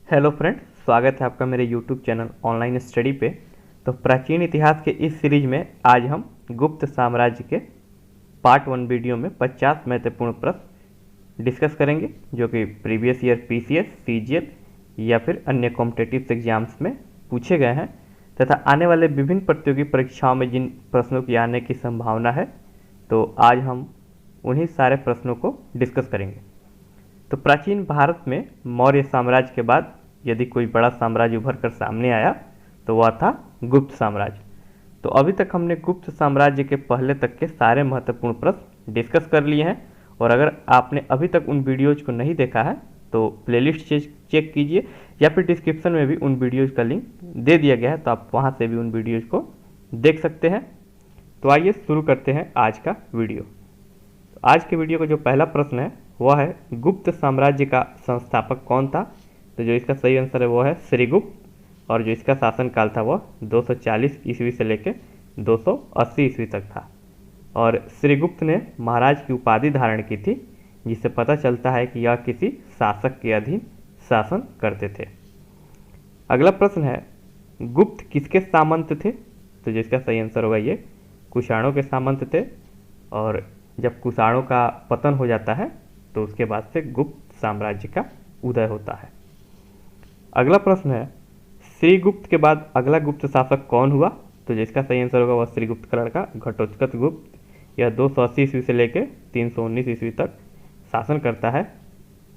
Hello friend, स्वागत है आपका मेरे यूट्यूब चैनल ऑनलाइन स्टडी पे। तो प्राचीन इतिहास के इस सीरीज में आज हम गुप्त साम्राज्य के पार्ट 1 वीडियो में 50 महत्वपूर्ण प्रश्न डिस्कस करेंगे जो कि प्रीवियस ईयर पीसीएस, सीजीएल या फिर अन्य कॉम्पिटिटिव एग्जाम्स में पूछे गए हैं तथा आने वाले विभिन्न प्रतियोगी परीक्षाओं में जिन प्रश्नों की आने की संभावना है, तो आज हम उन्हीं सारे प्रश्नों को डिस्कस करेंगे। तो प्राचीन भारत में मौर्य साम्राज्य के बाद यदि कोई बड़ा साम्राज्य उभर कर सामने आया तो वह था गुप्त साम्राज्य। तो अभी तक हमने गुप्त साम्राज्य के पहले तक के सारे महत्वपूर्ण प्रश्न डिस्कस कर लिए हैं, और अगर आपने अभी तक उन वीडियोज को नहीं देखा है तो प्लेलिस्ट चेक कीजिए या फिर डिस्क्रिप्शन में भी उन वीडियोज का लिंक दे दिया गया है, तो आप वहाँ से भी उन वीडियोज को देख सकते हैं। तो आइए शुरू करते हैं आज का वीडियो। आज के वीडियो का जो पहला प्रश्न है वह है, गुप्त साम्राज्य का संस्थापक कौन था? तो जो इसका सही आंसर है वो है श्रीगुप्त, और जो इसका शासनकाल था वह 240 ईस्वी से लेकर 280 ईस्वी तक था। और श्रीगुप्त ने महाराज की उपाधि धारण की थी, जिससे पता चलता है कि यह किसी शासक के अधीन शासन करते थे। अगला प्रश्न है, गुप्त किसके सामंत थे? तो जो इसका सही आंसर होगा ये कुषाणों के सामंत थे, और जब कुषाणों का पतन हो जाता है तो उसके बाद से गुप्त साम्राज्य का उदय होता है। अगला प्रश्न है, श्रीगुप्त के बाद अगला गुप्त शासक कौन हुआ? तो जिसका सही आंसर होगा वह श्रीगुप्त का लड़का घटोत्कच गुप्त। यह 280 ईस्वी से लेकर 319 ईस्वी तक शासन करता है,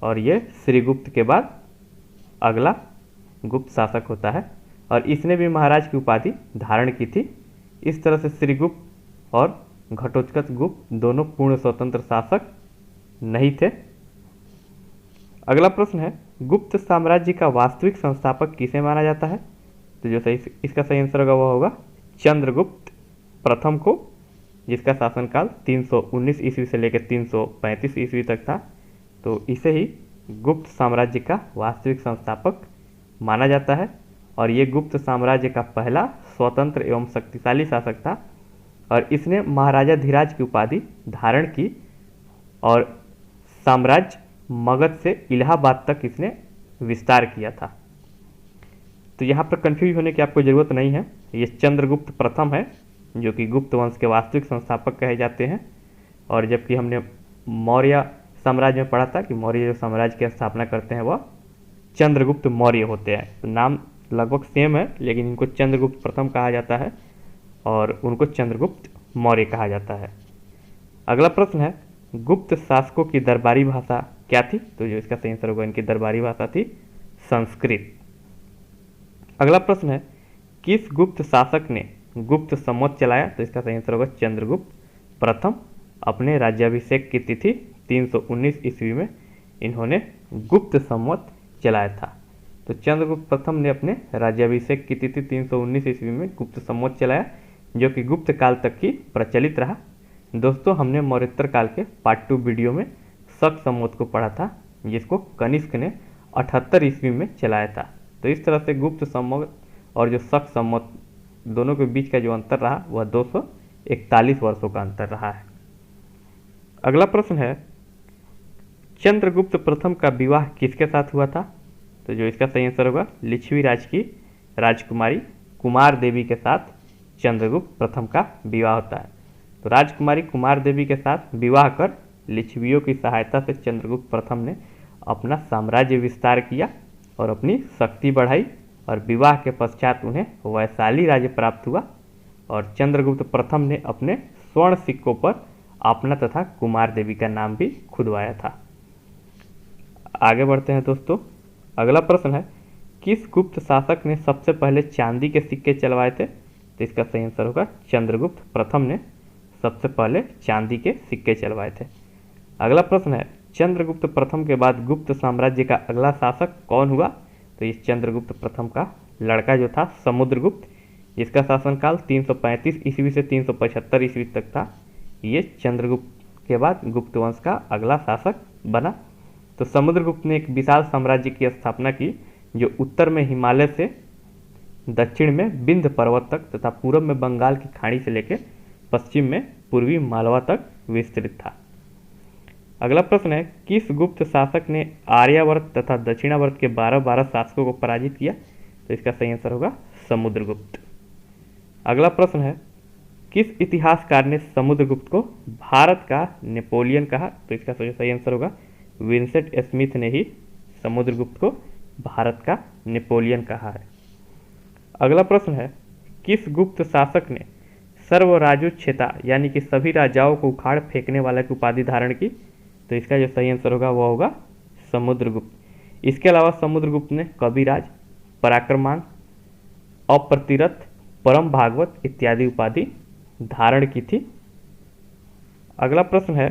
और यह श्रीगुप्त के बाद अगला गुप्त शासक होता है, और इसने भी महाराज की उपाधि धारण की थी। इस तरह से श्रीगुप्त और घटोत्कच गुप्त दोनों पूर्ण स्वतंत्र शासक नहीं थे। अगला प्रश्न है, गुप्त साम्राज्य का वास्तविक संस्थापक किसे माना जाता है? तो जो इसका सही आंसर होगा वह होगा चंद्रगुप्त प्रथम को, जिसका शासनकाल 319 ईस्वी से लेकर 335 ईस्वी तक था। तो इसे ही गुप्त साम्राज्य का वास्तविक संस्थापक माना जाता है, और ये गुप्त साम्राज्य का पहला स्वतंत्र एवं शक्तिशाली शासक था, और इसने महाराजा धीराज की उपाधि धारण की, और साम्राज्य मगध से इलाहाबाद तक इसने विस्तार किया था। तो यहाँ पर कंफ्यूज होने की आपको ज़रूरत नहीं है, ये चंद्रगुप्त प्रथम है जो कि गुप्त वंश के वास्तविक संस्थापक कहे जाते हैं। और जबकि हमने मौर्य साम्राज्य में पढ़ा था कि मौर्य जो साम्राज्य की स्थापना करते हैं वह चंद्रगुप्त मौर्य होते हैं। तो नाम लगभग सेम है, लेकिन इनको चंद्रगुप्त प्रथम कहा जाता है और उनको चंद्रगुप्त मौर्य कहा जाता है। अगला प्रश्न है, गुप्त शासकों की दरबारी भाषा क्या थी? तो जो इसका सही आंसर होगा इनकी दरबारी भाषा थी संस्कृत। अगला प्रश्न है, किस गुप्त शासक ने गुप्त संवत चलाया? तो इसका सही आंसर होगा चंद्रगुप्त प्रथम। अपने राज्याभिषेक की तिथि 319 ईस्वी में इन्होंने गुप्त संवत चलाया था। तो चंद्रगुप्त प्रथम ने अपने राज्याभिषेक की तिथि 319 ईस्वी में गुप्त संवत चलाया, जो कि गुप्त काल तक ही प्रचलित रहा। दोस्तों, हमने मौर्योत्तर काल के पार्ट 2 वीडियो में शक संवत को पढ़ा था, जिसको कनिष्क ने 78 ईस्वी में चलाया था। तो इस तरह से गुप्त संवत और जो शक संवत दोनों के बीच का जो अंतर रहा वह 241 वर्षों का अंतर रहा है। अगला प्रश्न है, चंद्रगुप्त प्रथम का विवाह किसके साथ हुआ था? तो जो इसका सही आंसर होगा लिच्छवी राज की राजकुमारी कुमार देवी के साथ चंद्रगुप्त प्रथम का विवाह होता है। तो राजकुमारी कुमार देवी के साथ विवाह कर लिच्छवियों की सहायता से चंद्रगुप्त प्रथम ने अपना साम्राज्य विस्तार किया और अपनी शक्ति बढ़ाई, और विवाह के पश्चात उन्हें वैशाली राज्य प्राप्त हुआ, और चंद्रगुप्त प्रथम ने अपने स्वर्ण सिक्कों पर अपना तथा कुमार देवी का नाम भी खुदवाया था। आगे बढ़ते हैं दोस्तों। अगला प्रश्न है, किस गुप्त शासक ने सबसे पहले चांदी के सिक्के चलवाए थे? तो इसका सही आंसर होगा चंद्रगुप्त प्रथम ने सबसे पहले चांदी के सिक्के चलवाए थे। अगला प्रश्न है, चंद्रगुप्त प्रथम के बाद गुप्त साम्राज्य का अगला शासक कौन हुआ? तो इस चंद्रगुप्त प्रथम का लड़का जो था समुद्रगुप्त, जिसका शासनकाल 335 ईस्वी से 375 ईस्वी तक था। ये चंद्रगुप्त के बाद गुप्त वंश का अगला शासक बना। तो समुद्रगुप्त ने एक विशाल साम्राज्य की स्थापना की, जो उत्तर में हिमालय से दक्षिण में विंध्य पर्वत तक तथा पूर्व में बंगाल की खाड़ी से लेकर पश्चिम में पूर्वी मालवा तक विस्तृत था। अगला प्रश्न है, किस गुप्त शासक ने आर्यावर्त तथा दक्षिणावर्त के 12 शासकों को पराजित किया? तो इसका सही आंसर होगा समुद्रगुप्त। अगला प्रश्न है, किस इतिहासकार ने समुद्रगुप्त को भारत का नेपोलियन कहा? तो इसका सही आंसर होगा विंसेंट स्मिथ ने ही समुद्रगुप्त को भारत का नेपोलियन कहा है। अगला प्रश्न है, किस गुप्त शासक ने सर्वराज्योच्छेता यानी कि सभी राजाओं को उखाड़ फेंकने वाला की उपाधि धारण की? तो इसका जो सही आंसर होगा वह होगा समुद्रगुप्त। इसके अलावा समुद्रगुप्त ने कविराज, पराक्रमांक, अप्रतिरथ, परम भागवत इत्यादि उपाधि धारण की थी। अगला प्रश्न है,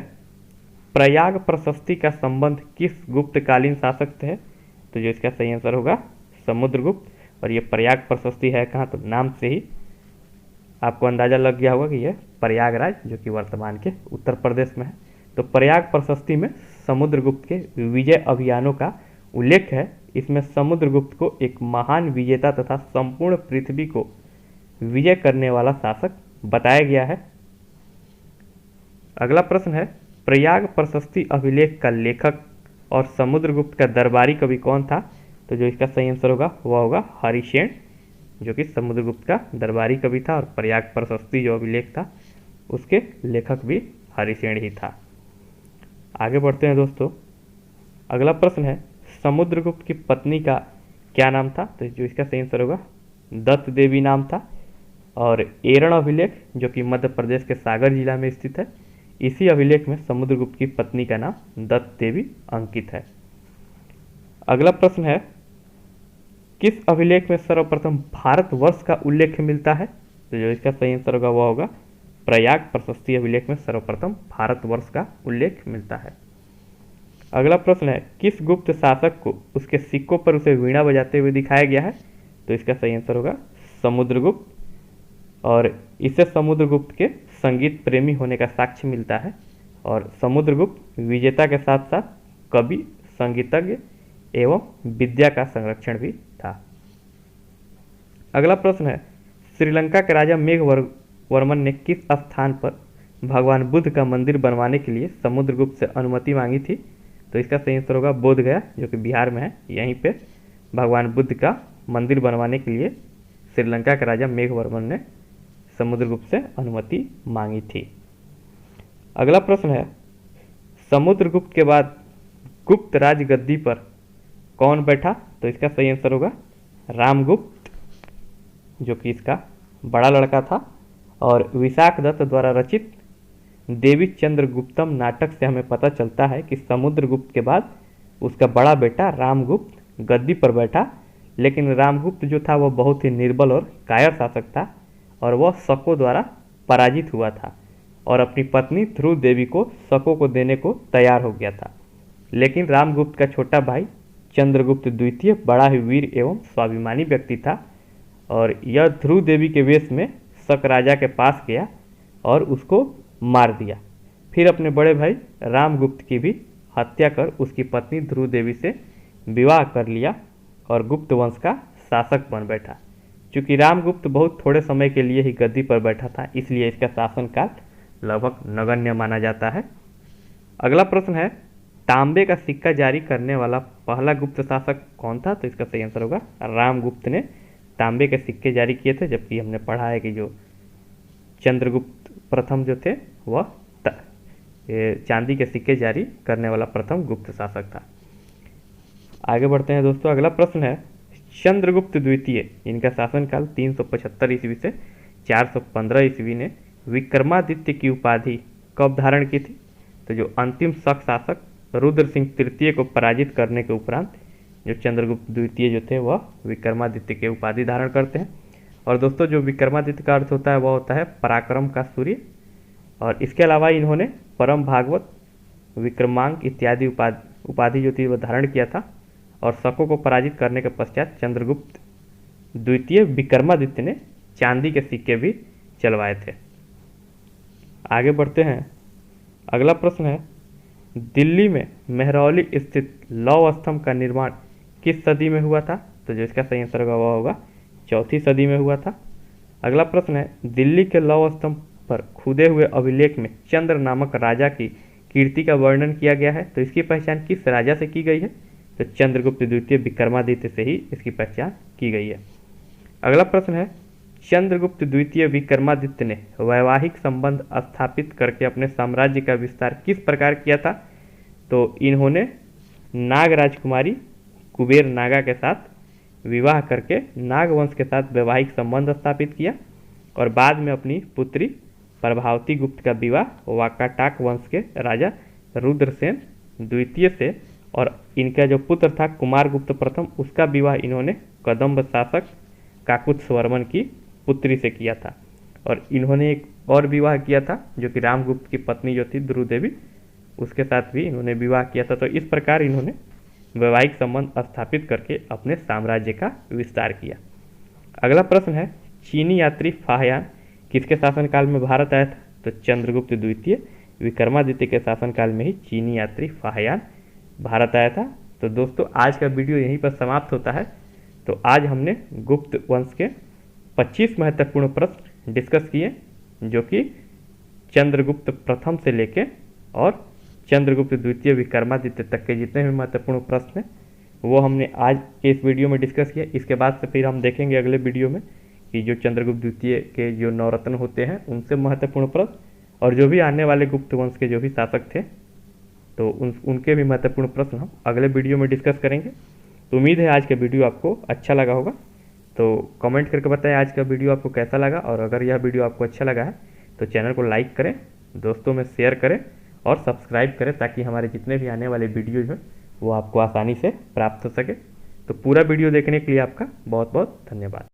प्रयाग प्रशस्ति का संबंध किस गुप्तकालीन शासक से है? तो जो इसका सही आंसर होगा समुद्रगुप्त। और ये प्रयाग प्रशस्ति है कहाँ? तो नाम से ही आपको अंदाजा लग गया होगा कि यह प्रयागराज जो कि वर्तमान के उत्तर प्रदेश में है। तो प्रयाग प्रशस्ति में समुद्रगुप्त के विजय अभियानों का उल्लेख है। इसमें समुद्रगुप्त को एक महान विजेता तथा संपूर्ण पृथ्वी को विजय करने वाला शासक बताया गया है। अगला प्रश्न है, प्रयाग प्रशस्ति अभिलेख का लेखक और समुद्रगुप्त का दरबारी कवि कौन था? तो जो इसका सही आंसर होगा वह होगा हरिसेन, जो कि समुद्रगुप्त का दरबारी कवि था। और प्रयाग प्रशस्ति जो अभिलेख था उसके लेखक भी हरिसेन ही था। आगे बढ़ते हैं दोस्तों। अगला प्रश्न है, समुद्रगुप्त की पत्नी का क्या नाम था? तो जो इसका सही आंसर होगा दत्त देवी नाम था। और एरण अभिलेख जो कि मध्य प्रदेश के सागर जिला में स्थित है, इसी अभिलेख में समुद्रगुप्त की पत्नी का नाम दत्त देवी अंकित है। अगला प्रश्न है, किस अभिलेख में सर्वप्रथम भारतवर्ष का उल्लेख मिलता है? तो जो इसका सही आंसर होगा वह होगा प्रयाग प्रशस्ति अभिलेख में सर्वप्रथम भारतवर्ष का उल्लेख मिलता है। अगला प्रश्न है, किस गुप्त शासक को उसके सिक्कों पर उसे वीणा बजाते हुए दिखाया गया है? तो इसका सही आंसर होगा समुद्रगुप्त। और इससे समुद्रगुप्त के संगीत प्रेमी होने का साक्ष्य मिलता है। और समुद्रगुप्त विजेता के साथ साथ कवि, संगीतज्ञ एवं विद्या का संरक्षण भी था। अगला प्रश्न है, श्रीलंका के राजा मेघवर्मन ने किस स्थान पर भगवान बुद्ध का मंदिर बनवाने के लिए समुद्रगुप्त से अनुमति मांगी थी? तो इसका सही आंसर होगा बोधगया, जो कि बिहार में है। यहीं पे भगवान बुद्ध का मंदिर बनवाने के लिए श्रीलंका के राजा मेघवर्मन ने समुद्रगुप्त से अनुमति मांगी थी। अगला प्रश्न है, समुद्रगुप्त के बाद गुप्त राज गद्दी पर कौन बैठा? तो इसका सही आंसर होगा रामगुप्त, जो कि इसका बड़ा लड़का था। और विशाख दत्त द्वारा रचित देवी चंद्रगुप्तम नाटक से हमें पता चलता है कि समुद्रगुप्त के बाद उसका बड़ा बेटा रामगुप्त गद्दी पर बैठा। लेकिन रामगुप्त जो था वह बहुत ही निर्बल और कायर शासक था और वह शकों द्वारा पराजित हुआ था और अपनी पत्नी ध्रुव देवी को शकों को देने को तैयार हो गया था। लेकिन रामगुप्त का छोटा भाई चंद्रगुप्त द्वितीय बड़ा ही वीर एवं स्वाभिमानी व्यक्ति था और यह ध्रुव देवी के वेश में शक राजा के पास गया और उसको मार दिया। फिर अपने बड़े भाई रामगुप्त की भी हत्या कर उसकी पत्नी ध्रुव देवी से विवाह कर लिया और गुप्त वंश का शासक बन बैठा। चूंकि रामगुप्त बहुत थोड़े समय के लिए ही गद्दी पर बैठा था, इसलिए इसका शासनकाल लगभग नगण्य माना जाता है। अगला प्रश्न है, तांबे का सिक्का जारी करने वाला पहला गुप्त शासक कौन था? तो इसका सही आंसर होगा रामगुप्त ने तांबे के सिक्के जारी किए थे। जबकि हमने पढ़ा है कि जो चंद्रगुप्त प्रथम जो थे वह चांदी के सिक्के जारी करने वाला प्रथम गुप्त शासक था। आगे बढ़ते हैं दोस्तों। अगला प्रश्न है, चंद्रगुप्त द्वितीय इनका शासनकाल 375 ईस्वी से 415 ईस्वी ने विक्रमादित्य की उपाधि कब धारण की थी? तो जो अंतिम शक शासक रुद्र सिंह तृतीय को पराजित करने के उपरांत जो चंद्रगुप्त द्वितीय जो थे वह विक्रमादित्य के उपाधि धारण करते हैं। और दोस्तों जो विक्रमादित्य का अर्थ होता है वह होता है पराक्रम का सूर्य। और इसके अलावा इन्होंने परम भागवत, विक्रमांक इत्यादि उपाधि जो थी वह धारण किया था। और शकों को पराजित करने के पश्चात चंद्रगुप्त द्वितीय विक्रमादित्य ने चांदी के सिक्के भी चलवाए थे। आगे बढ़ते हैं। अगला प्रश्न है, दिल्ली में मेहरौली स्थित लौह स्तंभ का निर्माण किस सदी में हुआ था? तो जो इसका सही आंसर होगा चौथी सदी में हुआ था। अगला प्रश्न है, दिल्ली के लौह स्तंभ पर खुदे हुए अभिलेख में चंद्र नामक राजा की कीर्ति का वर्णन किया गया है। तो इसकी पहचान किस राजा से की गई है? तो चंद्रगुप्त द्वितीय विक्रमादित्य से ही इसकी पहचान की गई है। अगला प्रश्न है, चंद्रगुप्त द्वितीय विक्रमादित्य ने वैवाहिक संबंध स्थापित करके अपने साम्राज्य का विस्तार किस प्रकार किया था? तो इन्होंने नाग राजकुमारी कुबेर नागा के साथ विवाह करके नागवंश के साथ वैवाहिक संबंध स्थापित किया और बाद में अपनी पुत्री प्रभावती गुप्त का विवाह वाकाटाक वंश के राजा रुद्रसेन द्वितीय से और इनका जो पुत्र था कुमारगुप्त प्रथम, उसका विवाह इन्होंने कदम्ब शासक काकुत्स्थवर्मन की पुत्री से किया था। और इन्होंने एक और विवाह किया था जो कि रामगुप्त की पत्नी जो थी द्रुदेवी, उसके साथ भी इन्होंने विवाह किया था। तो इस प्रकार इन्होंने वैवाहिक संबंध स्थापित करके अपने साम्राज्य का विस्तार किया। अगला प्रश्न है, चीनी यात्री फाहयान किसके शासनकाल में भारत आया था? तो चंद्रगुप्त द्वितीय विक्रमादित्य के शासनकाल में ही चीनी यात्री फाहयान भारत आया था। तो दोस्तों आज का वीडियो यहीं पर समाप्त होता है। तो आज हमने गुप्त वंश के 25 महत्वपूर्ण प्रश्न डिस्कस किए जो कि चंद्रगुप्त प्रथम से लेके और चंद्रगुप्त द्वितीय विक्रमादित्य तक के जितने भी महत्वपूर्ण प्रश्न हैं वो हमने आज के इस वीडियो में डिस्कस किया। इसके बाद से फिर हम देखेंगे अगले वीडियो में कि जो चंद्रगुप्त द्वितीय के जो नवरत्न होते हैं उनसे महत्वपूर्ण प्रश्न और जो भी आने वाले गुप्त वंश के जो भी शासक थे तो उनके भी महत्वपूर्ण प्रश्न हम अगले वीडियो में डिस्कस करेंगे। तो उम्मीद है आज का वीडियो आपको अच्छा लगा होगा। तो कमेंट करके बताएं आज का वीडियो आपको कैसा लगा, और अगर यह वीडियो आपको अच्छा लगा है तो चैनल को लाइक करें, दोस्तों में शेयर करें और सब्सक्राइब करें ताकि हमारे जितने भी आने वाले वीडियो हैं वो आपको आसानी से प्राप्त हो सके। तो पूरा वीडियो देखने के लिए आपका बहुत बहुत धन्यवाद।